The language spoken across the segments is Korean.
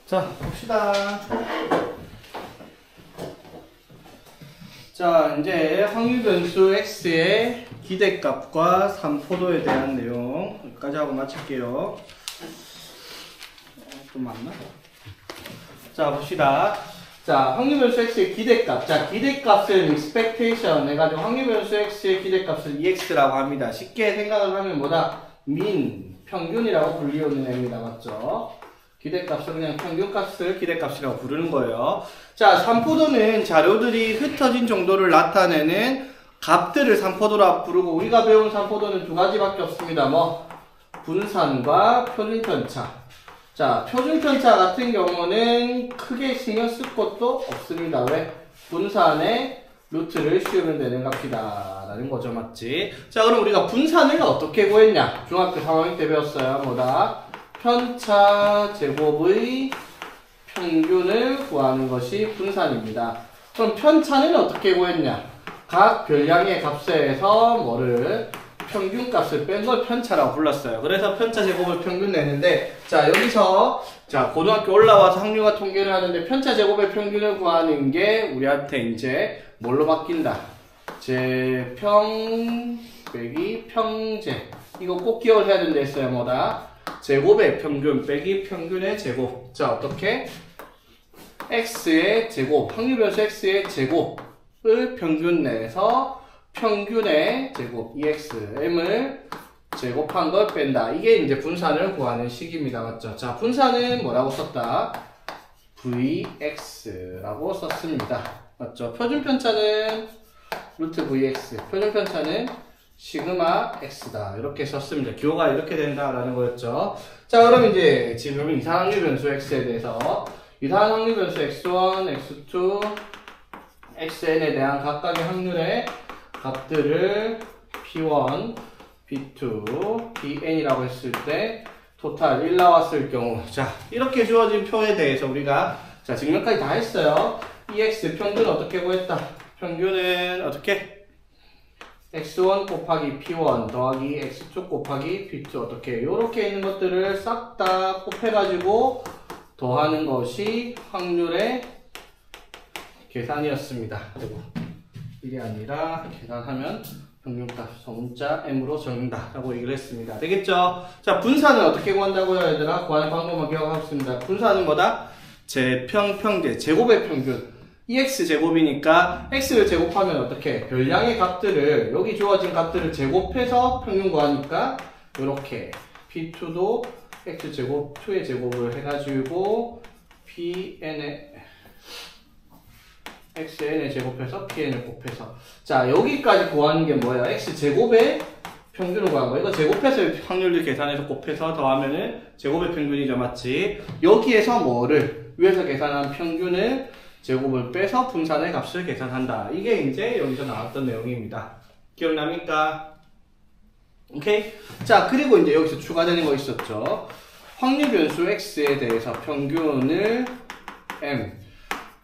자, 봅시다. 자, 이제 확률변수 x의 기대값과 3포도에 대한 내용 여기까지 하고 마칠게요. 좀 맞나? 자, 봅시다. 자, 확률변수 x의 기대값. 자, 기대값은 expectation 해가지고 확률변수 x의 기대값을 ex라고 합니다. 쉽게 생각을 하면 뭐다? 민, 평균이라고 불리우는 애입니다. 맞죠? 기대값을 그냥 평균값을 기대값이라고 부르는 거예요. 자, 3포도는 자료들이 흩어진 정도를 나타내는 값들을 3포도라고 부르고, 우리가 배운 3포도는 두 가지밖에 없습니다. 뭐 분산과 표준편차. 자, 표준편차 같은 경우는 크게 신경 쓸 것도 없습니다. 왜? 분산의 루트를 씌우면 되는 값이다 라는 거죠. 맞지? 자, 그럼 우리가 분산을 어떻게 구했냐? 중학교 3학년 때 배웠어요. 뭐다? 편차 제곱의 평균을 구하는 것이 분산입니다. 그럼 편차는 어떻게 구했냐? 각 별량의 값에서 뭐를 평균값을 뺀 걸 편차라고 불렀어요. 그래서 편차 제곱을 평균 내는데, 자, 여기서 자, 고등학교 올라와서 학류가 통계를 하는데 편차 제곱의 평균을 구하는 게 우리한테 이제 뭘로 바뀐다? 제평 빼기 평제. 이거 꼭 기억을 해야 된다 했어요. 뭐다? 제곱의 평균 빼기 평균의 제곱. 자, 어떻게? x의 제곱, 확률변수 x의 제곱을 평균 내서 평균의 제곱, EXM을 제곱한 걸 뺀다. 이게 이제 분산을 구하는 식입니다. 맞죠? 자, 분산은 뭐라고 썼다? VX라고 썼습니다. 맞죠? 표준편차는 루트 VX, 표준편차는 시그마 X다. 이렇게 썼습니다. 기호가 이렇게 된다라는 거였죠. 자, 그럼 이제 지금 이상한 확률변수 X에 대해서 이상한 확률변수 X1, X2, Xn에 대한 각각의 확률의 값들을 P1, P2, Pn이라고 했을 때 토탈 1 나왔을 경우, 자, 이렇게 주어진 표에 대해서 우리가 자, 증명까지 다 했어요. EX 평균 어떻게 구했다? 평균은 어떻게? X1 곱하기 P1 더하기 X2 곱하기 P2 어떻게? 요렇게 있는 것들을 싹 다 곱해가지고 더하는 것이 확률의 계산이었습니다. 그리고 1이 아니라 계산하면 평균값 소문자 m으로 적는다 라고 얘기를 했습니다. 되겠죠? 자, 분산은 어떻게 구한다고요, 얘들아? 구하는 방법만 기억하겠습니다. 분산은 뭐다? 제평평제, 제곱의 평균. EX 제곱이니까 X를 제곱하면 어떻게? 별량의 값들을, 여기 주어진 값들을 제곱해서 평균 구하니까 요렇게 P2도 X 제곱, 2의 제곱을 해가지고 PN의 XN을 제곱해서 PN을 곱해서, 자, 여기까지 구하는 게 뭐예요? X 제곱의 평균을 구하는 거예요. 이거 제곱해서 확률을 계산해서 곱해서 더하면은 제곱의 평균이죠. 맞지? 여기에서 뭐를 위에서 계산한 평균을 제곱을 빼서 분산의 값을 계산한다. 이게 이제 여기서 나왔던 내용입니다. 기억납니까? 오케이? 자, 그리고 이제 여기서 추가되는 거 있었죠. 확률 변수 x에 대해서 평균을 m,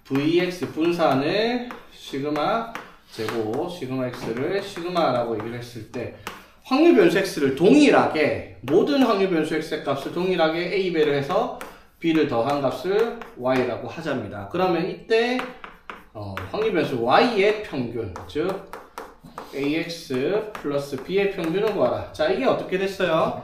vx 분산을 시그마 제곱, 시그마 x를 시그마라고 얘기를 했을 때 확률 변수 x를 동일하게, 모든 확률 변수 x의 값을 동일하게 a배를 해서 b를 더한 값을 y라고 하자입니다. 그러면 이때 확률 변수 y의 평균, 즉 ax 플러스 b의 평균을 구하라. 자, 이게 어떻게 됐어요?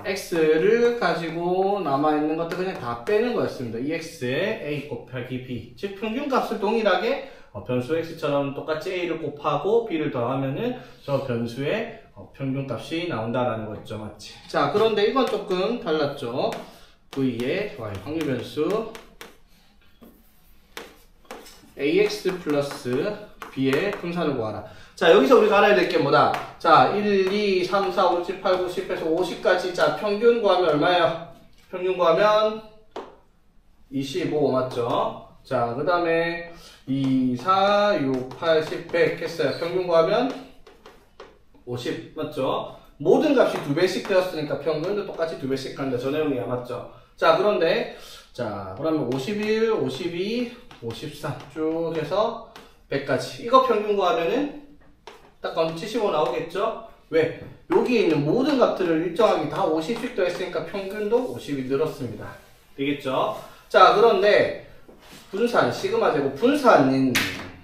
x를 가지고 남아있는 것들 그냥 다 빼는 거였습니다. ex의 a 곱하기 b, 즉 평균값을 동일하게 변수 x처럼 똑같이 a를 곱하고 b를 더하면은 저 변수의 평균값이 나온다라는 거였죠. 맞지? 자, 그런데 이건 조금 달랐죠. v의 y 확률 변수 ax 플러스 b의 분산을 구하라. 자, 여기서 우리가 알아야 될 게 뭐다? 자, 1, 2, 3, 4, 5, 6, 7, 8, 9, 10에서 50까지. 자, 평균 구하면 얼마예요? 평균 구하면 25 맞죠? 자, 그 다음에 2, 4, 6, 8, 10, 100 했어요. 평균 구하면 50 맞죠? 모든 값이 2배씩 되었으니까 평균도 똑같이 2배씩 한다. 저 내용이야. 맞죠? 자, 그런데 자, 그러면 51, 52, 53 쭉 해서 100까지. 이거 평균 구하면은 딱 그럼 75 나오겠죠? 왜? 여기에 있는 모든 값들을 일정하게 다 50씩 더했으니까 평균도 50이 늘었습니다. 되겠죠? 자, 그런데 분산, 시그마 제곱, 분산인,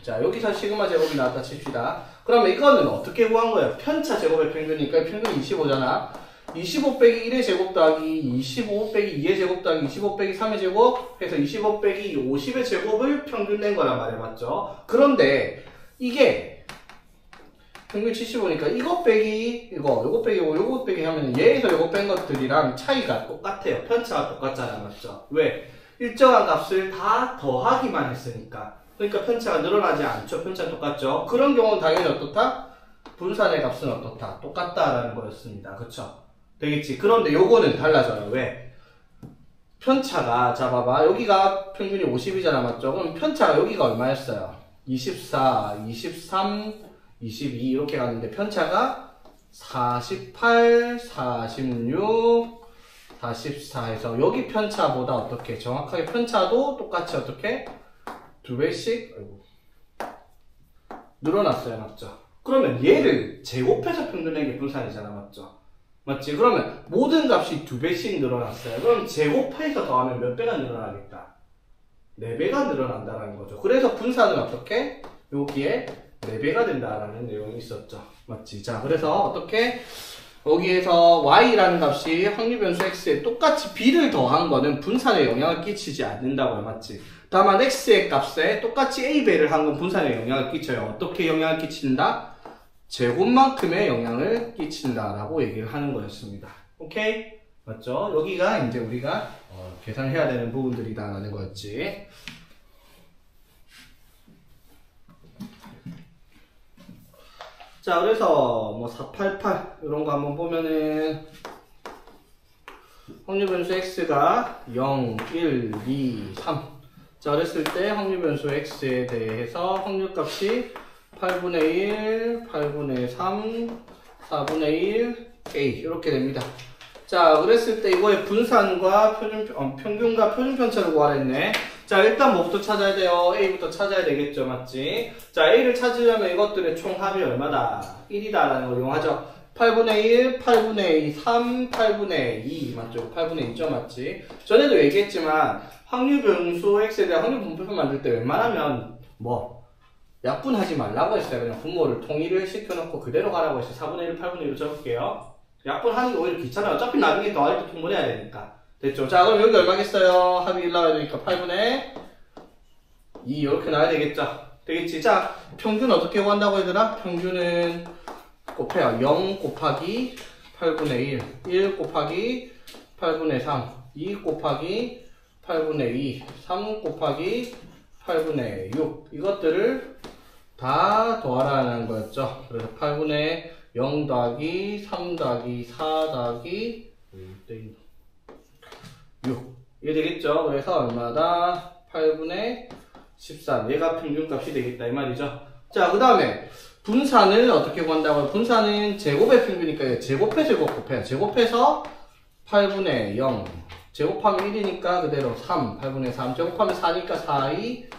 자, 여기서 시그마 제곱이 나왔다 칩시다. 그러면 이거는 어떻게 구한 거예요? 편차 제곱의 평균이니까 평균이 25잖아. 25 빼기 1의 제곱 더하기 25 빼기 2의 제곱 더하기 25 빼기 3의 제곱 해서 25 빼기 50의 제곱을 평균 낸 거란 말이야, 맞죠? 그런데 이게 평균 75니까 이것 빼기 요거 빼기 요거 빼기 하면 얘에서 요거 뺀 것들이랑 차이가 똑같아요. 편차가 똑같잖아, 맞죠? 왜? 일정한 값을 다 더하기만 했으니까. 그러니까 편차가 늘어나지 않죠. 편차가 똑같죠. 그런 경우는 당연히 어떻다? 분산의 값은 어떻다? 똑같다라는 거였습니다. 그쵸? 되겠지? 그런데 요거는 달라져요. 왜? 편차가, 자, 봐봐. 여기가 평균이 50이잖아, 맞죠? 그럼 편차가 여기가 얼마였어요? 24, 23, 22 이렇게 갔는데 편차가 48, 46, 44 해서 여기 편차보다 어떻게 정확하게 편차도 똑같이 어떻게 두 배씩 늘어났어요, 맞죠? 그러면 얘를 제곱해서 평균낸 게 분산이잖아, 맞죠? 맞지? 그러면 모든 값이 두 배씩 늘어났어요. 그럼 제곱해서 더하면 몇 배가 늘어나겠다? 4배가 늘어난다는 거죠. 그래서 분산은 어떻게? 여기에 4배가 된다라는 내용이 있었죠. 맞지? 자, 그래서 어떻게? 여기에서 y라는 값이 확률변수 x에 똑같이 b를 더한 거는 분산에 영향을 끼치지 않는다고요. 맞지? 다만 x의 값에 똑같이 a배를 한 건 분산에 영향을 끼쳐요. 어떻게 영향을 끼친다? 제곱만큼의 영향을 끼친다라고 얘기를 하는 거였습니다. 오케이? 맞죠? 여기가 이제 우리가 계산해야 되는 부분들이다라는 거였지. 자, 그래서 뭐 488 이런 거 한번 보면은 확률변수 x가 0, 1, 2, 3. 자, 그랬을 때 확률변수 x에 대해서 확률값이 8분의 1, 8분의 3, 4분의 1, a 이렇게 됩니다. 자, 그랬을 때 이거의 분산과 평균과 표준편차를 구하라 했네. 자, 일단 뭐부터 찾아야 돼요? a부터 찾아야 되겠죠, 맞지? 자, a를 찾으려면 이것들의 총합이 얼마다? 1이다라는 걸 이용하죠. 8분의 1, 8분의 2, 3, 8분의 2 맞죠? 8분의 2죠, 맞지? 전에도 얘기했지만 확률변수 x에 대한 확률분포표 만들 때 웬만하면 약분하지 말라고 했어요. 그냥 분모를 통일을 시켜놓고 그대로 가라고 했어요. 4분의 1, 8분의 1로 적을게요. 약분하는 게 오히려 귀찮아요. 어차피 나중에 더할 때 통분해야 되니까. 됐죠? 자, 그럼 여기 얼마겠어요? 합이 1 나와야 되니까 8분의 2 이렇게 나와야 되겠죠? 되겠지? 자, 평균 어떻게 구한다고 얘들아? 평균은 곱해요. 0 곱하기 8분의 1 곱하기 8분의 3 2 곱하기 8분의 2 3 곱하기 8분의 6 이것들을 다 더하라는 거였죠. 그래서 8분의 0 더하기 3 더하기 4 더하기 6 이게 되겠죠. 그래서 얼마다? 8분의 13 얘가 평균값이 되겠다 이 말이죠. 자, 그 다음에 분산을 어떻게 구한다고요? 분산은 제곱의 평균이니까 제곱해서 곱해요. 제곱해서 8분의 0 제곱하면 1이니까 그대로 3 8분의 3 제곱하면 4니까 4, 2,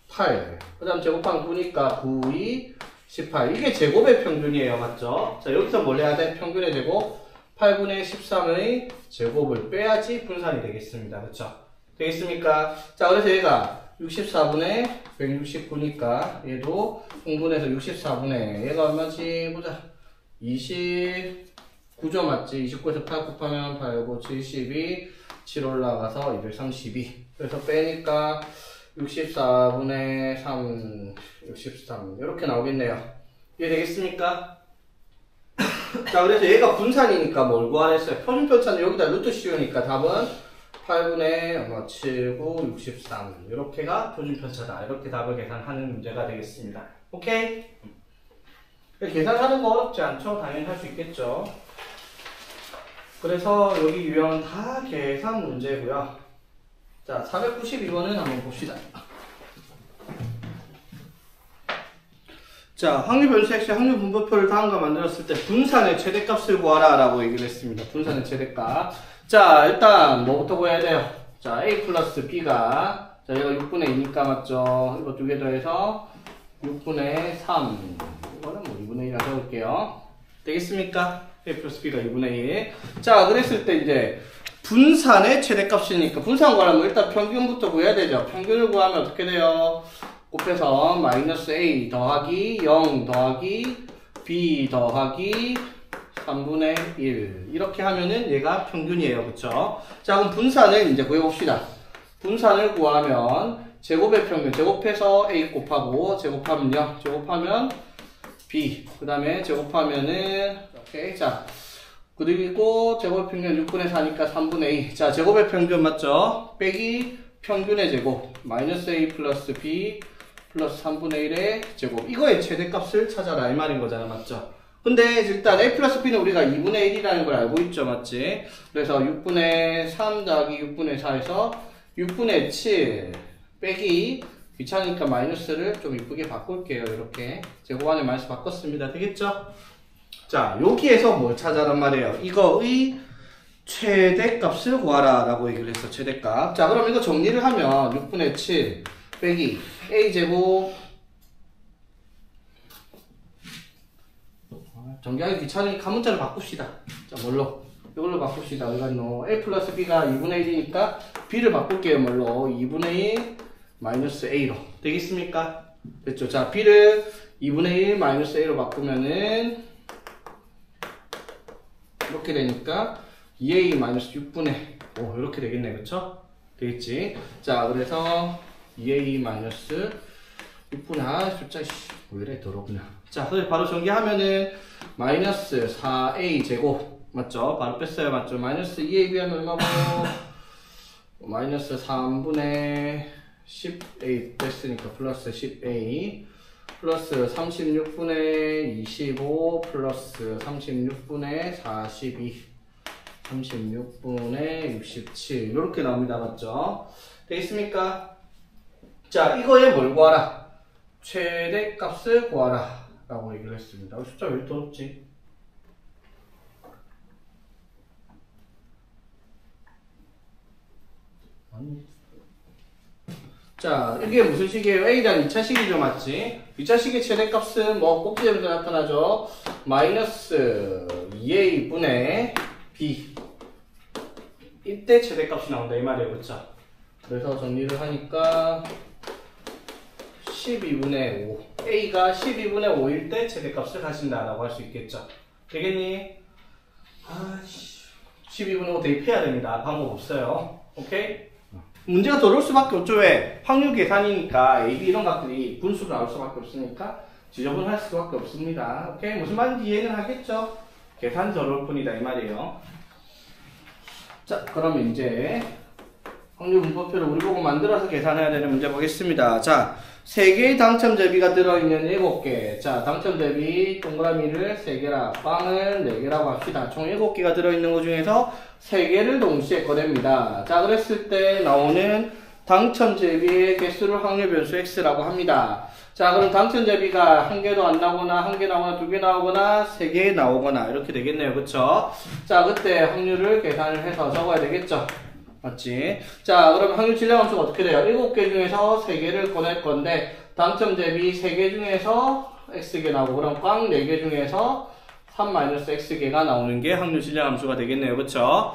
8 그 다음 제곱하면 9니까 9, 2, 18 이게 제곱의 평균이에요. 맞죠? 자, 여기서 뭘 해야 돼? 평균의 제곱 8분의 13의 제곱을 빼야지 분산이 되겠습니다. 그쵸? 되겠습니까? 자, 그래서 얘가 64분의 169니까 얘도 공분해서 64분의 얘가 얼마지? 보자. 29죠, 맞지? 29에서 8 곱하면 8, 9, 72 7 올라가서 232 그래서 빼니까 64분의 3 63 이렇게 나오겠네요. 이해 되겠습니까? 자, 그래서 얘가 분산이니까 뭘 구하랬어요? 표준편차는 여기다 루트 씌우니까 답은 8분의 7, 9, 63 이렇게가 표준편차다. 이렇게 답을 계산하는 문제가 되겠습니다. 오케이? 계산하는 거 어렵지 않죠? 당연히 할 수 있겠죠. 그래서 여기 유형은 다 계산 문제고요. 자, 492번은 한번 봅시다. 자, 확률변수 x의 확률분포표를 다음과 만들었을 때 분산의 최대값을 구하라 라고 얘기를 했습니다. 분산의 최대값. 자, 일단 뭐부터 구해야 돼요? 자, a 플러스 b가 자, 얘가 6분의 2니까 맞죠? 이거 두 개 더해서 6분의 3 이거는 뭐 2분의 1이라 적을게요. 되겠습니까? a 플러스 b가 2분의 1. 자, 그랬을 때 이제 분산의 최대값이니까 분산 구하려면 일단 평균부터 구해야 되죠. 평균을 구하면 어떻게 돼요? 곱해서 마이너스 a 더하기 0 더하기 b 더하기 3분의 1 이렇게 하면은 얘가 평균이에요. 그쵸? 자, 그럼 분산을 이제 구해봅시다. 분산을 구하면 제곱의 평균 제곱해서 a 곱하고 제곱하면 0 제곱하면 b 그 다음에 제곱하면은 오케이. 자, 그리고 제곱의 평균 6분의 4니까 3분의 2. 자, 제곱의 평균 맞죠? 빼기 평균의 제곱 마이너스 a 플러스 b 플러스 3분의 1의 제곱. 이거의 최대값을 찾아라 이 말인 거잖아. 맞죠? 근데 일단 a 플러스 b는 우리가 2분의 1이라는 걸 알고 있죠. 맞지? 그래서 6분의 3 더하기 6분의 4에서 6분의 7 빼기 귀찮으니까 마이너스를 좀 이쁘게 바꿀게요. 이렇게 제곱 안에 마이너스 바꿨습니다. 되겠죠? 자, 여기에서 뭘 찾아란 말이에요. 이거의 최대값을 구하라 라고 얘기를 했어. 최대값. 자, 그럼 이거 정리를 하면 6분의 7 빼기 a제곱 정리하기 귀찮으니까 문자를 바꿉시다. 자, 뭘로? 이걸로 바꿉시다. 이건 a 플러스 b가 2분의 1이니까 b를 바꿀게요. 뭘로? 2분의 1 마이너스 a로 되겠습니까? 됐죠? 자, b를 2분의 1 마이너스 a로 바꾸면은 이렇게 되니까 2a 마이너스 6분의 5 이렇게 되겠네. 그쵸? 되겠지? 자, 그래서 2a 마이너스 6분의 숫자 왜 이래 더럽냐. 자, 그래서 바로 전개하면은 마이너스 4a 제곱 맞죠? 바로 뺐어요. 맞죠? 마이너스 2a 비하면 얼마고? 마이너스 3분의 10a 뺐으니까 플러스 10a 플러스 36분의 25 플러스 36분의 42 36분의 67 이렇게 나옵니다. 맞죠? 되겠습니까? 자, 이거에 뭘 구하라? 최대값을 구하라 라고 얘기를 했습니다. 숫자 왜 이렇게 더럽지? 아니. 자, 이게 무슨 식이에요? A단 2차식이죠, 맞지? 2차식의 최대값은 뭐 꼭지점에서 나타나죠? 마이너스 2a분의 b 이때 최대값이 나온다 이 말이에요. 그쵸? 그래서 정리를 하니까 12분의 5 a가 12분의 5일 때 최대값을 가진다 라고 할 수 있겠죠. 되겠니? 아씨 12분의 5 대입해야 됩니다. 방법 없어요. 오케이? 문제가 더 어려울 수밖에 없죠. 왜? 확률 계산이니까 A, B 이런 것들이 분수로 나올 수밖에 없으니까 지저분할 수밖에 없습니다. 오케이? 무슨 말인지 이해는 하겠죠? 계산이 더 어려울 뿐이다 이 말이에요. 자, 그러면 이제 확률 분포표를 우리 보고 만들어서 계산해야 되는 문제 보겠습니다. 자, 3개의 당첨 대비가 들어있는 7개. 자, 당첨 대비 동그라미를 3개라, 빵을 4개라고 합시다. 총 7개가 들어있는 것 중에서 3개를 동시에 꺼냅니다. 자, 그랬을 때 나오는 당첨 대비의 개수를 확률 변수 x라고 합니다. 자, 그럼 당첨 대비가 1개도 안 나오거나 1개 나오거나 2개 나오거나 3개 나오거나 이렇게 되겠네요. 그쵸? 자, 그때 확률을 계산을 해서 적어야 되겠죠? 맞지? 자, 그럼 확률 질량함수가 어떻게 돼요? 7개 중에서 3개를 꺼낼 건데 당첨 대비 3개 중에서 x개 나오고 그럼 꽝 4개 중에서 3-x개가 나오는 게 확률 질량함수가 되겠네요. 그쵸?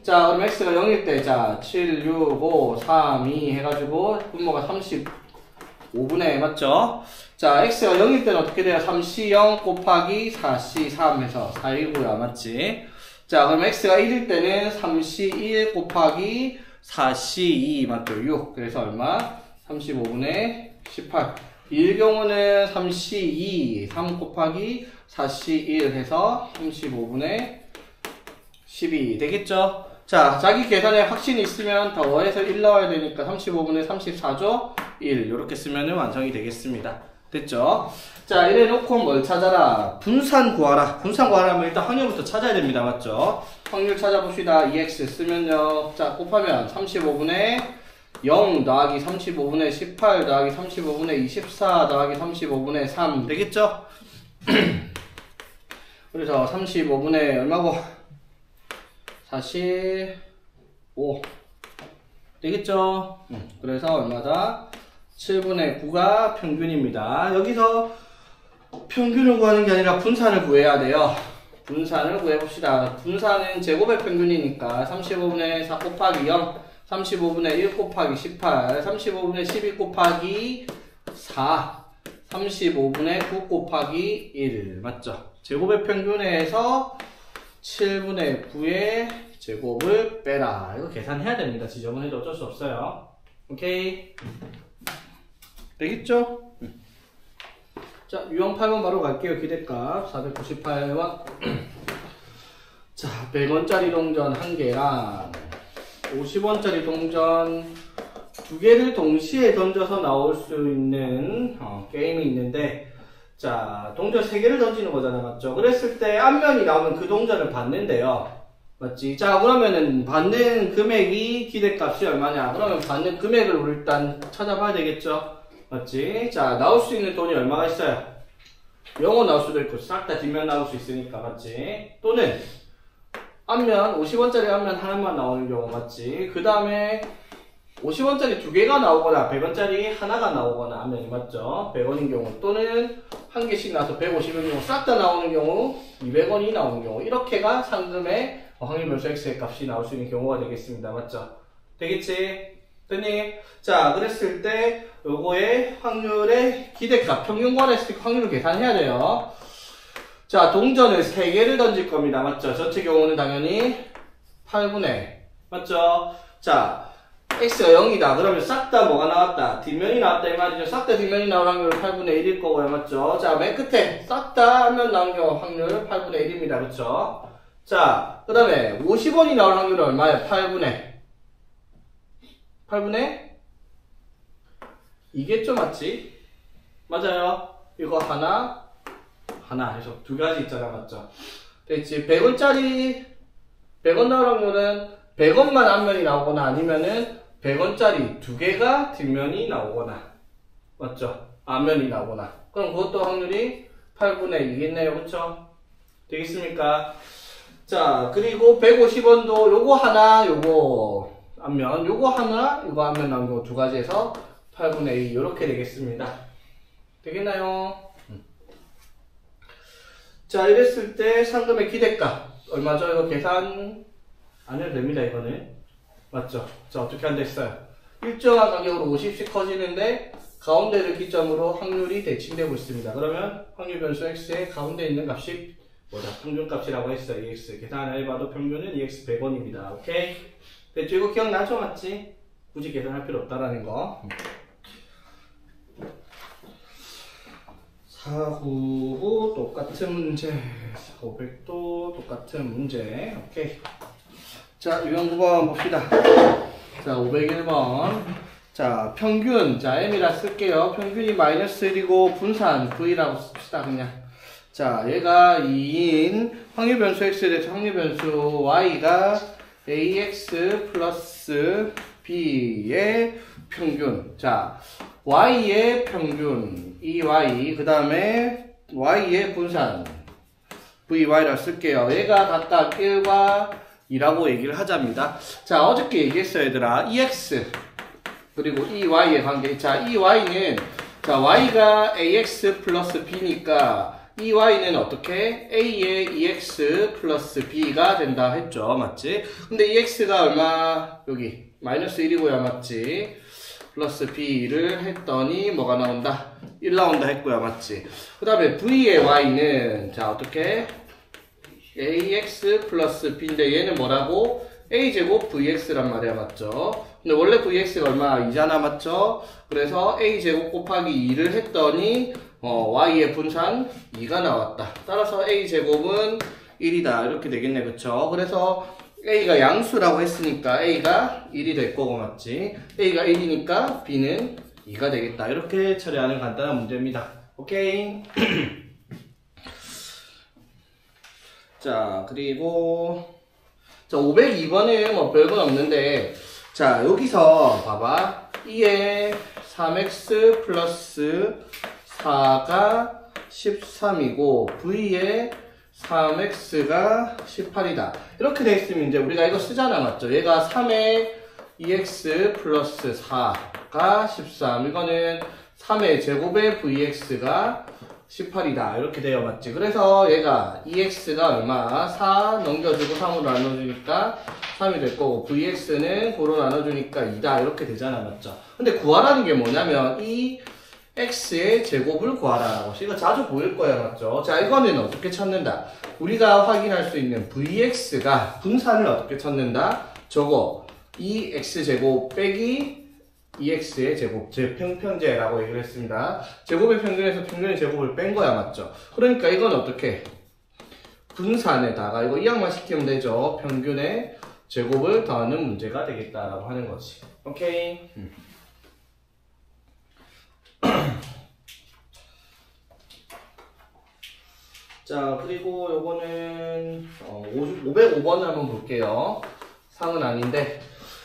자, 그럼 x가 0일 때 자, 7, 6, 5, 3, 2 해가지고 분모가 35분의 맞죠? 자, x가 0일 때는 어떻게 돼요? 3c0 곱하기 4c3 해서 4이고요. 맞지? 자, 그럼 x가 1일 때는 3c1 곱하기 4c2 맞죠? 6. 그래서 얼마? 35분의 18. 2일 경우는 3c2 3 곱하기 4c1 해서 35분의 12 되겠죠? 자, 자기 계산에 확신이 있으면 더해서 1 나와야 되니까 35분의 34죠? 1 이렇게 쓰면 완성이 되겠습니다. 됐죠? 자, 이래 놓고 뭘 찾아라? 분산 구하라. 분산 구하라면 일단 확률부터 찾아야 됩니다. 맞죠? 확률 찾아봅시다. 2x 쓰면요. 자, 곱하면 35분의 0 더하기 35분의 18 더하기 35분의 24 더하기 35분의 3 되겠죠? 그래서 35분의 얼마고? 45 되겠죠? 그래서 얼마다? 7분의 9가 평균입니다. 여기서 평균을 구하는 게 아니라 분산을 구해야 돼요. 분산을 구해봅시다. 분산은 제곱의 평균이니까 35분의 4 곱하기 0, 35분의 1 곱하기 18, 35분의 12 곱하기 4, 35분의 9 곱하기 1 맞죠? 제곱의 평균에서 7분의 9의 제곱을 빼라. 이거 계산해야 됩니다. 지저분해도 어쩔 수 없어요. 오케이? 되겠죠? 자, 유형 8번 바로 갈게요. 기대값 498원. 자, 100원짜리 동전 1개랑 50원짜리 동전 2개를 동시에 던져서 나올 수 있는 게임이 있는데, 자, 동전 3개를 던지는 거잖아, 맞죠? 그랬을 때 앞면이 나오면 그 동전을 받는데요. 맞지? 자, 그러면은 받는 금액이 기대값이 얼마냐? 그러면 받는 금액을 우리 일단 찾아봐야 되겠죠? 맞지? 자, 나올 수 있는 돈이 얼마가 있어요? 0원 나올 수도 있고 싹 다 뒷면 나올 수 있으니까, 맞지? 또는 앞면 50원짜리 앞면 하나만 나오는 경우, 맞지? 그 다음에 50원짜리 2개가 나오거나 100원짜리 하나가 나오거나 앞면이, 맞죠? 100원인 경우 또는 한 개씩 나와서 150원 경우 싹 다 나오는 경우 200원이 나오는 경우, 이렇게가 상금의 확률 변수 x의 값이 나올 수 있는 경우가 되겠습니다. 맞죠? 되겠지? 됐니? 자, 그랬을 때 요거의 확률의 기대값 평균관했을 때 확률을 계산해야 돼요. 자, 동전을 3개를 던질 겁니다. 맞죠? 전체 경우는 당연히 8분의, 맞죠? 자, x가 0이다. 그러면 싹 다 뭐가 나왔다? 뒷면이 나왔다 이 말이죠. 싹 다 뒷면이 나올 확률은 8분의 1일 거고요. 맞죠? 자, 맨 끝에 싹 다 앞면 나온 경우 확률 8분의 1입니다. 그렇죠? 자, 그 다음에 50원이 나올 확률은 얼마예요? 8분의 2겠죠, 맞지? 맞아요. 이거 하나 해서 2가지 있잖아, 맞죠? 됐지? 100원짜리 100원 나올 확률은 100원만 앞면이 나오거나 아니면은 100원짜리 2개가 뒷면이 나오거나, 맞죠? 앞면이 나오거나. 그럼 그것도 확률이 8분의 2겠네요, 그쵸? 되겠습니까? 자, 그리고 150원도 요거 하나, 요거 앞면, 요거 하나, 요거 앞면 나온 거 2가지에서 8분의 2 요렇게 되겠습니다. 되겠나요? 자, 이랬을 때 상금의 기대값 얼마죠? 이거 계산 안 해도 됩니다, 이거는. 맞죠? 자, 어떻게 한다 했어요? 일정한 간격으로 50씩 커지는데 가운데를 기점으로 확률이 대칭되고 있습니다. 그러면 확률 변수 x의 가운데 있는 값이 뭐다? 평균값이라고 했어요. EX. 계산 안 해봐도 평균은 EX 100원입니다. 오케이? 됐죠? 이거 기억나죠? 맞지? 굳이 계산할 필요 없다라는 거. 499 똑같은 문제. 500도 똑같은 문제. 오케이. 자, 유형 9번 봅시다. 자, 501번. 자, 평균. 자, m이라 쓸게요. 평균이 마이너스 1이고 분산 v라고 씁시다, 그냥. 자, 얘가 2인 확률 변수 x에 대해서 확률 변수 y가 ax 플러스 b의 평균. 자, y의 평균, EY, 그 다음에 y의 분산, VY라고 쓸게요. 얘가 각각 1과 2라고 얘기를 하자입니다. 자, 어저께 얘기했어요, 얘들아. EX, 그리고 EY의 관계. 자, EY는, 자, y가 AX 플러스 B니까, EY는 어떻게? A의 EX 플러스 B가 된다 했죠. 맞지? 근데 EX가 얼마? 여기, 마이너스 1이고요. 맞지? 플러스 B를 했더니 뭐가 나온다? 1 나온다 했고요. 맞지? 그 다음에 V의 Y는 자 어떻게? AX 플러스 B인데 얘는 뭐라고? A제곱 VX란 말이야. 맞죠? 근데 원래 VX가 얼마? 2잖아. 맞죠? 그래서 A제곱 곱하기 2를 했더니 Y의 분산 2가 나왔다. 따라서 A제곱은 1이다. 이렇게 되겠네. 그쵸? 그래서 A가 양수라고 했으니까 A가 1이 될 거고, 맞지? A가 1이니까 B는 2가 되겠다. 이렇게 처리하는 간단한 문제입니다. 오케이? 자, 그리고 자, 502번은 뭐 별건 없는데, 자, 여기서 봐봐. 2에 3x 플러스 4가 13이고 V에 3x가 18이다. 이렇게 돼 있으면 이제 우리가 이거 쓰잖아. 맞죠? 얘가 3의 2x 플러스 4가 13. 이거는 3의 제곱의 vx가 18이다. 이렇게 돼요. 맞지? 그래서 얘가 2x가 얼마? 4 넘겨주고 3으로 나눠주니까 3이 될 거고, vx는 9로 나눠주니까 2다. 이렇게 되잖아. 맞죠? 근데 구하라는 게 뭐냐면, 이 x의 제곱을 구하라라고. 이거 자주 보일 거예요. 맞죠? 자, 이거는 어떻게 찾는다? 우리가 확인할 수 있는 vx가 분산을 어떻게 찾는다? 저거 2x제곱 빼기 2x의 제곱, 평평제라고 얘기를 했습니다. 제곱의 평균에서 평균의 제곱을 뺀 거야. 맞죠? 그러니까 이건 어떻게? 분산에다가 이거 이항만 시키면 되죠. 평균의 제곱을 더하는 문제가 되겠다라고 하는 거지. 오케이? 자, 그리고 요거는 505번을 한번 볼게요. 상은 아닌데.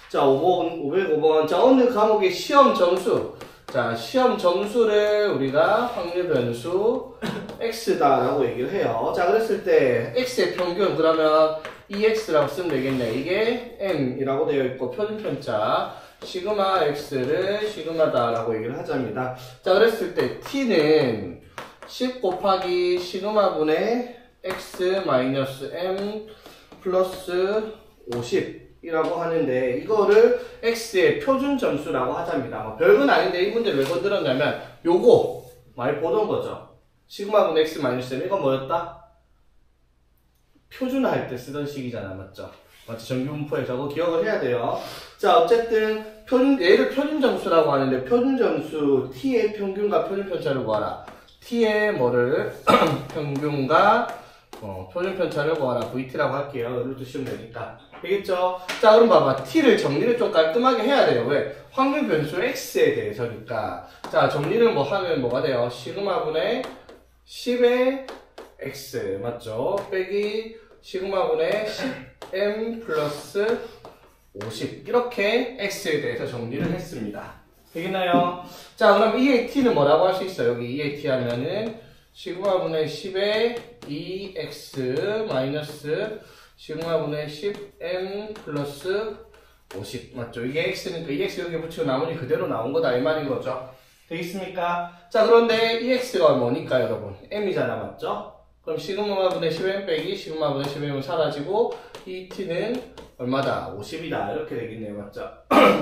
자, 505번. 자, 어느 과목의 시험 점수. 자, 시험 점수를 우리가 확률 변수 x다라고 얘기를 해요. 자, 그랬을 때 x의 평균 그러면 2x라고 쓰면 되겠네. 이게 m이라고 되어 있고 표준편차 시그마 x를 시그마다라고 얘기를 하자입니다. 자, 그랬을 때 t는 10 곱하기 시그마분의 x 마이너스 m 플러스 50이라고 하는데 이거를 x의 표준 점수라고 하자입니다. 뭐 별건 아닌데 이 문제를 왜 건드렸냐면 요거 많이 보던 거죠. 시그마분의 x 마이너스 m 이건 뭐였다? 표준화할 때 쓰던 식이잖아. 맞죠? 맞죠? 정규분포에서 그거 기억을 해야 돼요. 자, 어쨌든 얘를 표준 점수라고 하는데 표준 점수 t의 평균과 표준 편차를 구하라. t의 뭐를 평균과 표준 편차를 구하라. vt라고 할게요. 이걸 두시면 되니까. 되겠죠? 자, 그럼 봐봐. t를 정리를 좀 깔끔하게 해야 돼요. 왜? 확률 변수 x에 대해서니까. 자, 정리를 뭐 하면 뭐가 돼요? 시그마분의 10의 x 맞죠? 빼기 시그마분의 10m 플러스 50 이렇게 x에 대해서 정리를 했습니다. 되겠나요? 자, 그럼 2의 t는 뭐라고 할 수 있어요? 여기 2의 t 하면은 시그마분의 10의 2x 마이너스 시그마분의 10m 플러스 50 맞죠? 이게 x니까 2x 여기 붙이고 나머지 그대로 나온 거다 이 말인 거죠. 되겠습니까? 자, 그런데 2x가 뭐니까 여러분? m이잖아. 맞죠? 그럼 시그마분의 10m 빼기 시그마분의 10m은 사라지고 이 t는 얼마다? 50이다. 이렇게 되겠네요. 맞죠?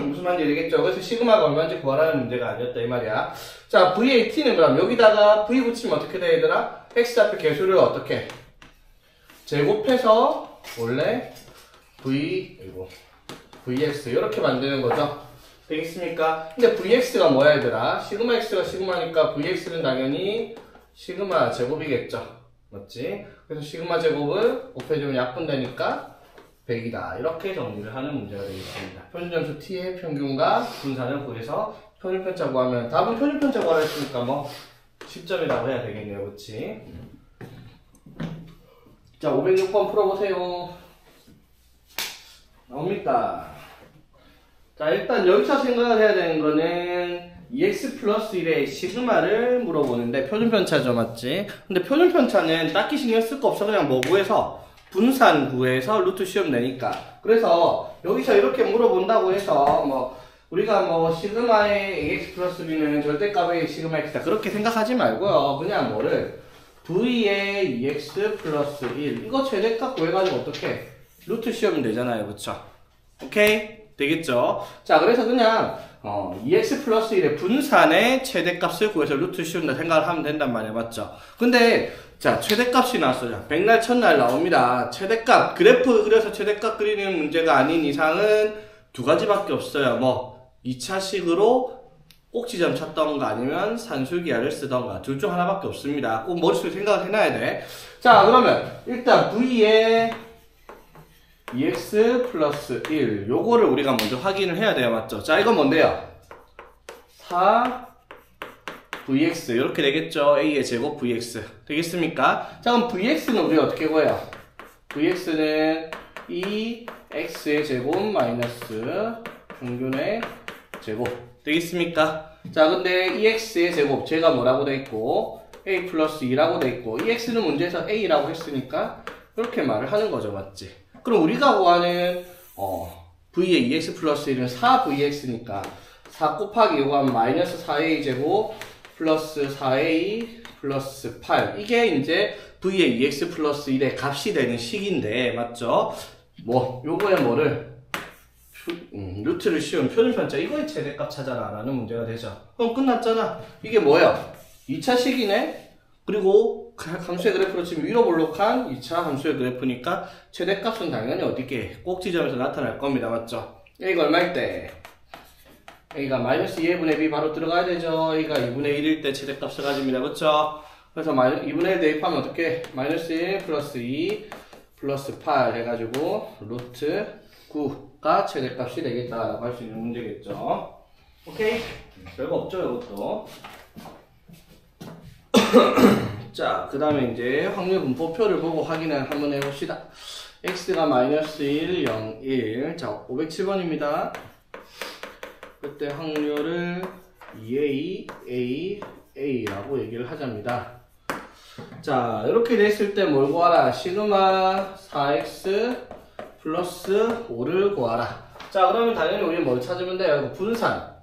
무슨 말인지 되겠죠? 그래서 시그마가 얼마인지 구하라는 문제가 아니었다 이 말이야. 자, v의 t는 그럼 여기다가 v 붙이면 어떻게 돼 얘들아? x 앞에 개수를 어떻게? 제곱해서 원래 vx 이렇게 만드는 거죠. 되겠습니까? 근데 vx가 뭐야 얘들아? 시그마 x가 시그마니까 vx는 당연히 시그마 제곱이겠죠. 맞지? 그래서 시그마 제곱을 곱해주면 약분되니까 100이다. 이렇게 정리를 하는 문제가 되겠습니다. 표준점수 t의 평균과 분산을 구해서 표준편차 구하면 답은 표준편차 구하라 했으니까 뭐 10점이라고 해야 되겠네요. 그치? 자, 506번 풀어보세요. 나옵니까? 자, 일단 여기서 생각을 해야 되는 거는 2x 플러스 1의 시그마를 물어보는데 표준편차죠. 맞지? 근데 표준편차는 딱히 신경 쓸 거 없어. 그냥 뭐 구해서 분산 구해서 루트 시험 내니까. 그래서 여기서 이렇게 물어본다고 해서 뭐 우리가 뭐 시그마의 ax 플러스 b는 절대값의 시그마 x다 그렇게 생각하지 말고요. 그냥 뭐를 v의 2x 플러스 1 이거 최대값 구해가지고 어떻게 루트 시험 되잖아요. 그쵸? 오케이? 되겠죠? 자, 그래서 그냥 2x 플러스 1의 분산의 최대값을 구해서 루트 씌운다 생각을 하면 된단 말이야. 맞죠? 근데 자, 최대값이 나왔어요. 백날 첫날 나옵니다. 최대값 그래프 그려서 최대값 그리는 문제가 아닌 이상은 두 가지밖에 없어요. 뭐 2차식으로 꼭지점 찾던가 아니면 산술기하를 쓰던가 둘 중 하나밖에 없습니다. 꼭 머릿속에 생각을 해놔야 돼. 자, 그러면 일단 v의 2x 플러스 1 요거를 우리가 먼저 확인을 해야 돼요. 맞죠? 자, 이건 뭔데요? 4vx 이렇게 되겠죠? a의 제곱 vx 되겠습니까? 자, 그럼 vx는 우리가 어떻게 구해요? vx는 2x의 제곱 마이너스 평균의 제곱 되겠습니까? 자, 근데 2x의 제곱 제가 뭐라고 돼 있고 a 플러스 2라고 돼 있고 2x는 문제에서 a라고 했으니까 이렇게 말을 하는 거죠. 맞지? 그럼 우리가 구하는 v의 2x 플러스 1은 4vx니까 4 곱하기 5 하면 마이너스 4a 제곱 플러스 4a 플러스 8. 이게 이제 v의 2x 플러스 1의 값이 되는 식인데, 맞죠? 뭐, 요거에 뭐를, 루트를 씌운 표준편차, 이거의 최대값 찾아라 라는 문제가 되죠. 그럼 끝났잖아. 이게 뭐야? 2차 식이네? 그리고 함수의 그래프로 치면 위로 볼록한 2차 함수의 그래프니까 최대값은 당연히 어디게 꼭 지점에서 나타날 겁니다. 맞죠? A가 얼마일 때? A가 마이너스 2분의 B 바로 들어가야 되죠. A가 2분의 1일 때 최대값을 가집니다. 그쵸? 그래서 2분의 1 대입하면 어떻게? 마이너스 1 플러스 2 플러스 8 해가지고 루트 9가 최대값이 되겠다라고 할 수 있는 문제겠죠. 오케이? 별거 없죠, 이것도. 자, 그 다음에 이제 확률 분포표를 보고 확인을 한번 해봅시다. x가 마이너스 1, 0, 1. 자, 507번입니다. 그때 확률을 2a, a, a라고 얘기를 하자입니다. 자, 이렇게 됐을 때 뭘 구하라? 시그마 4x 플러스 5를 구하라. 자, 그러면 당연히 우리 뭘 찾으면 돼요? 분산.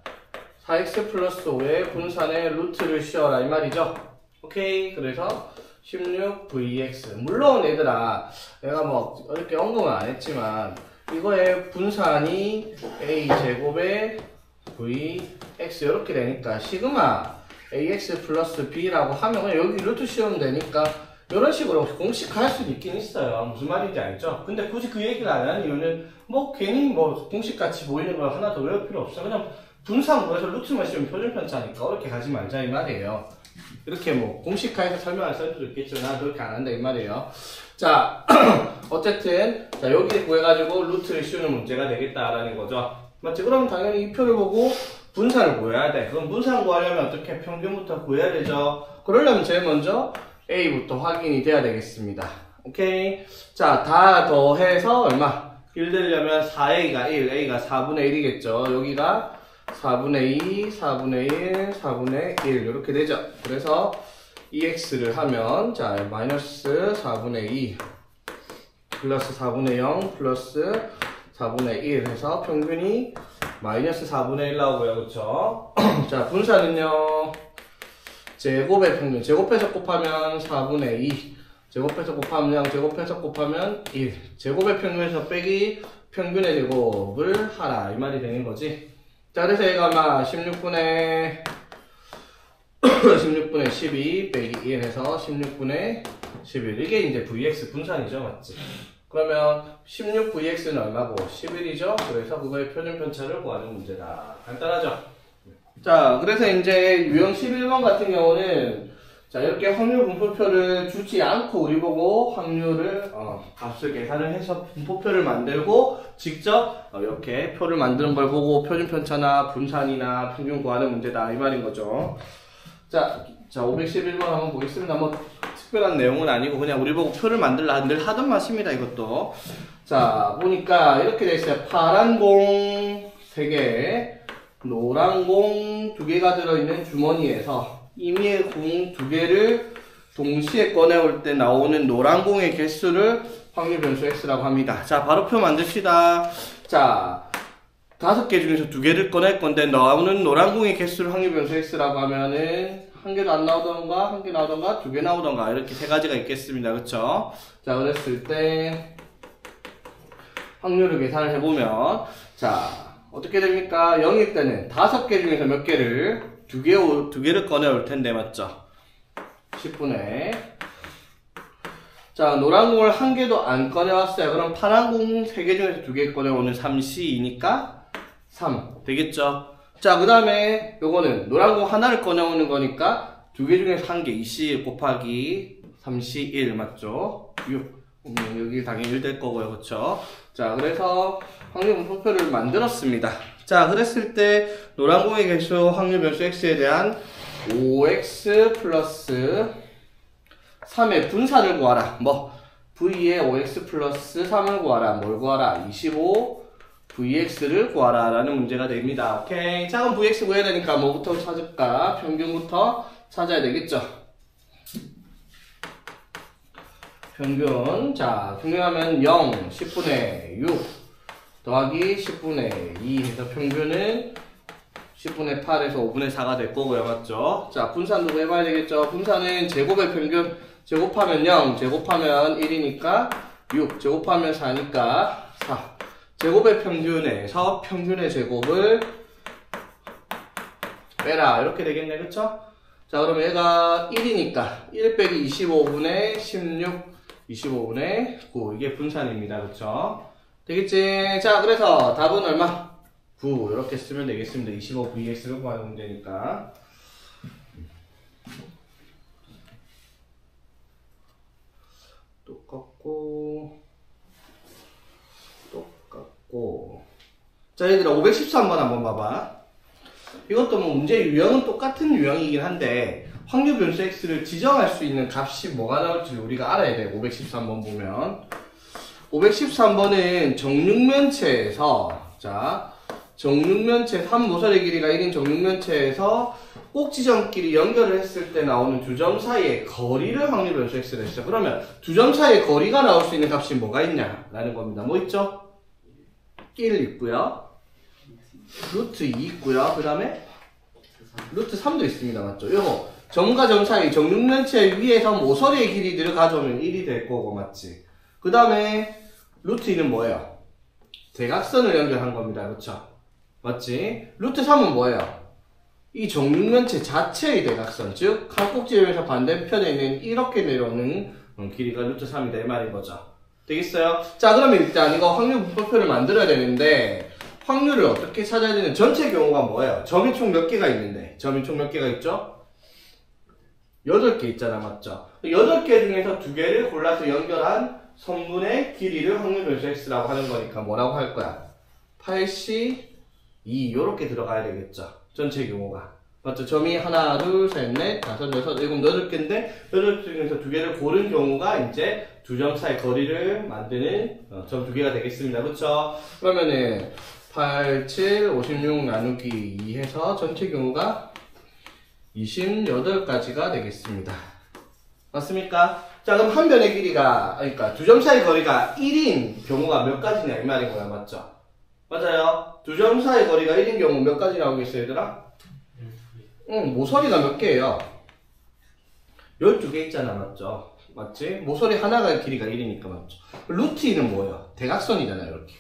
4x 플러스 5의 분산의 루트를 씌워라. 이 말이죠. 오케이. 그래서 16vx. 물론 얘들아, 내가 뭐 이렇게 언급은 안 했지만 이거의 분산이 a제곱에 vx 이렇게 되니까 시그마 ax 플러스 b라고 하면 그냥 여기 루트 씌우면 되니까 이런 식으로 공식화할 수도 있긴 있어요. 무슨 말인지 알죠? 근데 굳이 그 얘기를 안 하는 이유는 뭐 괜히 뭐 공식같이 보이는 걸 하나 더 외울 필요 없어. 그냥 분산 구해서 루트만 씌우면 표준편차니까 어렵게 가지 말자 이 말이에요. 이렇게 뭐 공식화해서 설명할 수도 있겠지만 난 그렇게 안 한다 이 말이에요. 자, 어쨌든 자 여기 구해가지고 루트를 씌우는 문제가 되겠다라는 거죠. 맞지? 그러면 당연히 이 표를 보고 분산을 구해야 돼. 그럼 분산 구하려면 어떻게? 평균부터 구해야 되죠. 그러려면 제일 먼저 A부터 확인이 돼야 되겠습니다. 오케이. 자, 다 더해서 얼마? 1 되려면 4A가 1, A가 4분의 1이겠죠. 여기가 4분의 2, 4분의 1, 4분의 1 이렇게 되죠. 그래서 EX를 하면 자 마이너스 4분의 2 플러스 4분의 0 플러스 4분의 1 해서 평균이 마이너스 4분의 1 나오고요. 그쵸? 자, 분산은요. 제곱의 평균. 제곱해서 곱하면 4분의 2. 제곱해서 곱하면 0. 제곱해서 곱하면 1. 제곱의 평균에서 빼기 평균의 제곱을 하라. 이 말이 되는 거지. 자, 그래서 얘가 아마 16분의 12 빼기 1 해서 16분의 11. 이게 이제 VX 분산이죠. 맞지? 그러면 16vx는 얼마고? 11이죠? 그래서 그거의 표준편차를 구하는 문제다. 간단하죠? 자, 그래서 이제 유형 11번 같은 경우는 자, 이렇게 확률 분포표를 주지 않고 우리 보고 확률을 값을 계산을 해서 분포표를 만들고 직접 이렇게 표를 만드는 걸 보고 표준편차나 분산이나 평균 구하는 문제다. 이 말인 거죠. 자, 511번 한번 보겠습니다. 뭐 특별한 내용은 아니고 그냥 우리 보고 표를 만들라 늘 하던 맛입니다. 이것도. 자, 보니까 이렇게 돼 있어요. 파란 공 3개, 노란 공 2개가 들어있는 주머니에서 임의의 공 2개를 동시에 꺼내올 때 나오는 노란 공의 개수를 확률 변수 x라고 합니다. 자, 바로 표 만듭시다. 자, 5개 중에서 2개를 꺼낼 건데 나오는 노란 공의 개수를 확률 변수 x라고 하면은 1개도 안 나오던가 1개 나오던가 2개 나오던가 이렇게 3가지가 있겠습니다. 그쵸? 자, 그랬을 때 확률을 계산을 해보면 자, 어떻게 됩니까? 0일 때는 5개 중에서 몇 개를 2개를 꺼내올 텐데 맞죠? 10분의 자, 노란 공을 1개도 안 꺼내왔어요. 그럼 파란 공 3개 중에서 2개 꺼내오는 3C이니까 3 되겠죠? 자, 그 다음에 요거는 노란 공 하나를 꺼내오는 거니까 2개 중에서 1개 2C 곱하기 3C1 맞죠? 6 여기 당연히 1 될 거고요. 그쵸? 자, 그래서 확률 분포표를 만들었습니다. 자, 그랬을 때 노란 공의 개수 확률 변수 x에 대한 5x 플러스 3의 분산을 구하라. 뭐 v의 5x 플러스 3을 구하라. 뭘 구하라? 25 vx를 구하라 라는 문제가 됩니다. 오케이. 자, 그럼 vx 구해야 되니까 뭐부터 찾을까? 평균부터 찾아야 되겠죠. 평균. 자, 평균하면 0 10분의 6 더하기 10분의 2 해서 평균은 10분의 8에서 5분의 4가 될 거고요. 맞죠? 자, 분산 누구 해봐야 되겠죠? 분산은 제곱의 평균, 제곱하면 0, 제곱하면 1이니까 6, 제곱하면 4니까 4. 제곱의 평균에서 평균의 제곱을 빼라. 이렇게 되겠네. 그쵸? 자, 그럼 얘가 1이니까 1 빼기 25분의 16, 25분의 9. 이게 분산입니다. 그쵸? 되겠지? 자, 그래서 답은 얼마? 9. 이렇게 쓰면 되겠습니다. 25 vx를 구하는 문제니까. 똑같고. 자, 얘들아, 513번 한번 봐봐. 이것도 뭐 문제 유형은 똑같은 유형이긴 한데, 확률 변수 x를 지정할 수 있는 값이 뭐가 나올지 우리가 알아야 돼. 513번 보면. 513번은 정육면체에서, 자, 정육면체 3모서리 길이가 1인 정육면체에서 꼭 지점끼리 연결을 했을 때 나오는 두 점 사이의 거리를 확률 변수 x로 했죠. 그러면 두 점 사이의 거리가 나올 수 있는 값이 뭐가 있냐라는 겁니다. 뭐 있죠? 1 있고요. 루트 2 있고요. 그 다음에 루트 3도 있습니다. 맞죠? 요거 점과 점 사이 정육면체 위에서 모서리의 길이들을 가져오면 1이 될 거고 맞지? 그 다음에 루트 2는 뭐예요? 대각선을 연결한 겁니다. 그렇죠? 맞지? 루트 3은 뭐예요? 이 정육면체 자체의 대각선, 즉 칼꼭지점에서 반대편에 있는 이렇게 내려오는 길이가 루트 3이다 이 말인 거죠. 되겠어요? 자, 그러면 일단 이거 확률 분포표를 만들어야 되는데 확률을 어떻게 찾아야 되는 전체 경우가 뭐예요? 점이 총 몇 개가 있는데 점이 총 몇 개가 있죠? 8개 있잖아. 맞죠? 8개 중에서 2개를 골라서 연결한 선분의 길이를 확률 변수 x라고 하는 거니까 뭐라고 할 거야? 82 요렇게 들어가야 되겠죠. 전체 경우가. 맞죠? 점이 하나, 둘, 셋, 넷, 다섯, 여섯, 일곱, 8개인데 8개 중에서 2개를 고른 경우가 이제 두 점 사이 거리를 만드는 점 2개가 되겠습니다. 그렇죠? 그러면은 8, 7, 56 나누기 2 해서 전체 경우가 28가지가 되겠습니다. 맞습니까? 자, 그럼 한 변의 길이가, 그러니까 두 점 사이 거리가 1인 경우가 몇 가지냐 이 말인 거야. 맞죠? 맞아요. 두 점 사이 거리가 1인 경우 몇 가지 나오겠어요, 얘들아? 모서리가 몇 개예요? 12개 있잖아. 맞죠? 맞지? 모서리 하나가 길이가 1이니까 맞죠? 루트 2는 뭐예요? 대각선이잖아요. 이렇게.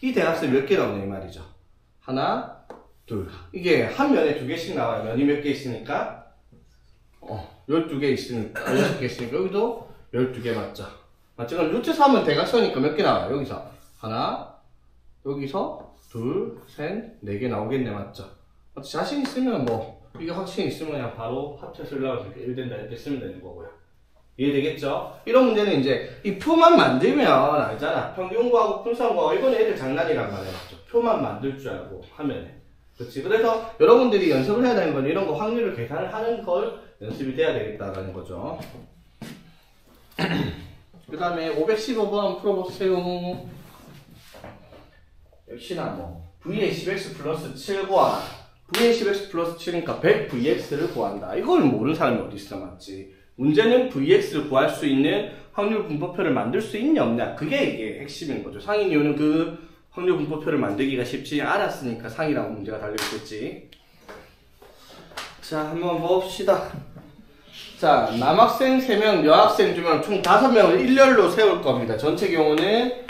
이 대각선이 몇 개 나오냐 이 말이죠. 하나, 둘. 이게 한 면에 2개씩 나와요. 면이 몇 개 있으니까 12개 있으니까 6개 있으니까 여기도 12개 맞죠? 맞죠? 그럼 루트 3은 대각선이니까 몇 개 나와요? 여기서 하나, 여기서 둘, 셋, 4개 나오겠네. 맞죠? 자신 있으면 뭐 이게 확신이 있으면 그냥 바로 합쳐서 올라가서 이렇게 1 된다 이렇게 쓰면 되는 거고요. 이해되겠죠? 이런 문제는 이제 이 표만 만들면 알잖아. 평균 구하고 분산 구하고 이건 애들 장난이란 말이야. 맞죠? 표만 만들 줄 알고 하면. 그렇지. 그래서 여러분들이 연습을 해야 되는 건 이런 거 확률을 계산을 하는 걸 연습이 돼야 되겠다라는 거죠. 그 다음에 515번 풀어보세요. 역시나 뭐 V의 10x 플러스 7 구하라. V의 10x 플러스 7이니까 100vx를 구한다. 이걸 모르는 사람이 어디 있어. 맞지? 문제는 vx를 구할 수 있는 확률 분포표를 만들 수 있냐 없냐. 그게 이게 핵심인 거죠. 상인 이유는 그 확률 분포표를 만들기가 쉽지 않았으니까 상이라고 문제가 달려있겠지. 자, 한번 봅시다. 자, 남학생 3명, 여학생 2명, 총 5명을 일렬로 세울 겁니다. 전체 경우는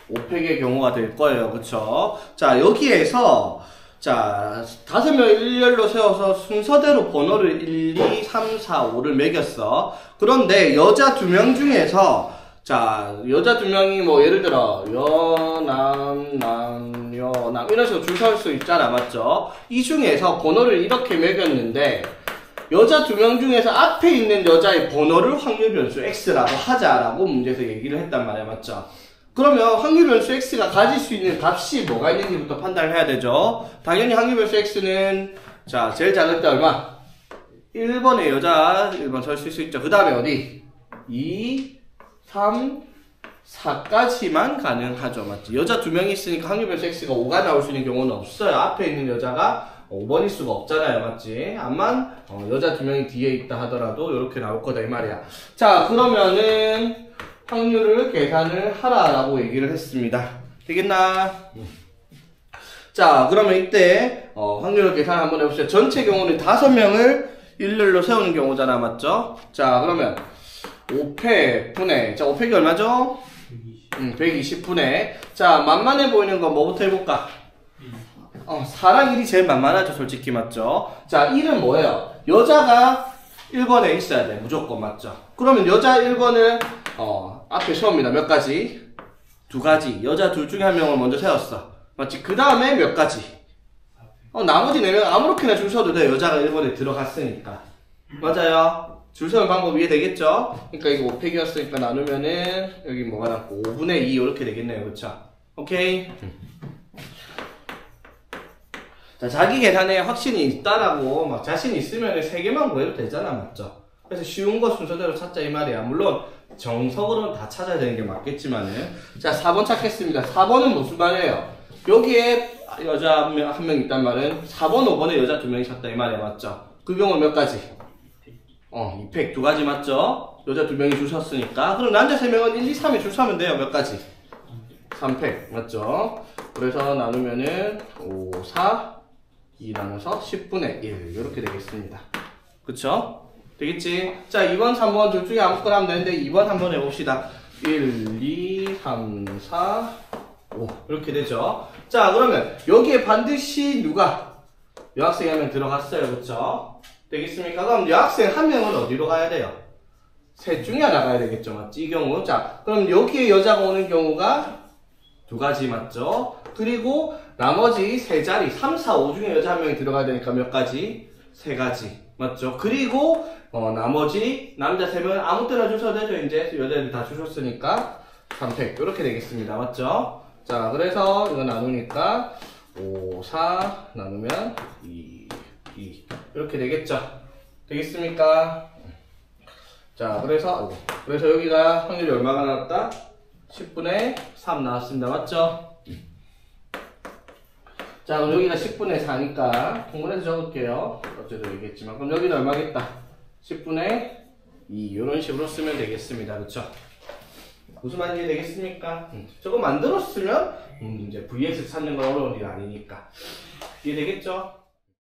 5팩의 경우가 될 거예요. 그쵸? 자, 여기에서 자, 5명 일렬로 세워서 순서대로 번호를 1, 2, 3, 4, 5를 매겼어. 그런데 여자 2명 중에서 자, 여자 2명이 뭐 예를 들어 여, 남, 이런 식으로 줄 설 수 있잖아. 맞죠? 이 중에서 번호를 이렇게 매겼는데 여자 2명 중에서 앞에 있는 여자의 번호를 확률 변수 x라고 하자라고 문제에서 얘기를 했단 말이야. 맞죠? 그러면 확률 변수 x가 가질 수 있는 값이 뭐가 있는지부터 판단을 해야 되죠. 당연히 확률 변수 x는 자, 제일 작을 때 얼마? 1번의 여자 1번 설 수 있죠. 그 다음에 어디? 2, 3, 4까지만 가능하죠. 맞지? 여자 2명이 있으니까 확률 변수 x가 5가 나올 수 있는 경우는 없어요. 앞에 있는 여자가 5번일 수가 없잖아요. 맞지? 암만 여자 2명이 뒤에 있다 하더라도 이렇게 나올 거다 이 말이야. 자, 그러면은 확률을 계산을 하라라고 얘기를 했습니다. 되겠나? 자, 그러면 이때 확률을 계산 한번 해봅시다. 전체 경우는 5명을 일렬로 세우는 경우잖아, 맞죠? 자, 그러면 5팩 분의, 자, 5팩이 얼마죠? 120분의, 자, 만만해 보이는 건 뭐부터 해볼까? 4랑 1이 제일 만만하죠, 솔직히, 맞죠? 자, 1은 뭐예요? 여자가 1번에 있어야 돼, 무조건, 맞죠? 그러면 여자 1번을 앞에 세웁니다. 몇 가지? 2가지. 여자 둘 중에 한 명을 먼저 세웠어, 맞지? 그 다음에 몇 가지? 나머지 4명 아무렇게나 줄 서도 돼. 여자가 1번에 들어갔으니까. 맞아요? 줄 서는 방법 이해되겠죠? 그러니까 이거 5팩이었으니까 나누면은 여기 뭐가 남고 5분의 2 이렇게 되겠네요. 그쵸? 오케이? 자, 자기 계산에 확신이 있다라고 막 자신 있으면 3개만 구해도 되잖아, 맞죠? 그래서 쉬운 거 순서대로 찾자 이 말이야. 물론 정석으로는 다 찾아야 되는 게 맞겠지만은. 자, 4번 찾겠습니다. 4번은 무슨 말이에요? 여기에 여자 한 명 있단 말은 4번, 5번에 여자 2명이 찼다 이 말이야, 맞죠? 그 경우는 몇 가지? 2팩 2가지 맞죠? 여자 2명이 줄 섰으니까. 그럼 남자 3명은 1, 2, 3에 줄 서면 돼요. 몇 가지? 3팩 맞죠? 그래서 나누면은 5, 4, 2 나눠서 10분의 1 이렇게 되겠습니다. 그쵸? 되겠지? 자, 2번, 3번 둘 중에 아무거나 하면 되는데 2번 한번 해봅시다. 1, 2, 3, 4, 5 이렇게 되죠? 자, 그러면 여기에 반드시 누가? 여학생이 한 명 들어갔어요. 그쵸? 되겠습니까? 그럼 여학생 한 명은 어디로 가야 돼요? 셋 중에 하나 가야 되겠죠, 맞지? 이 경우. 자, 그럼 여기에 여자가 오는 경우가 2가지 맞죠? 그리고 나머지 3자리 3, 4, 5 중에 여자 한 명이 들어가야 되니까 몇 가지? 3가지 맞죠? 그리고 나머지 남자 3명은 아무 때나 주셔도 되죠. 이제 여자들 다 주셨으니까 3팩 이렇게 되겠습니다. 맞죠? 자, 그래서 이거 나누니까 5, 4 나누면 2 이렇게 되겠죠? 되겠습니까? 자, 그래서 여기가 확률이 얼마가 나왔다? 10분의 3 나왔습니다. 맞죠? 자, 그럼 여기가 10분의 4니까 동그라미 적을게요. 어제도 얘기했지만. 그럼 여기는 얼마겠다? 10분의 2 이런 식으로 쓰면 되겠습니다. 그쵸? 무슨 말인지 되겠습니까? 저거 만들었으면 이제 VX 찾는 건 어려운 일 아니니까. 이해되겠죠?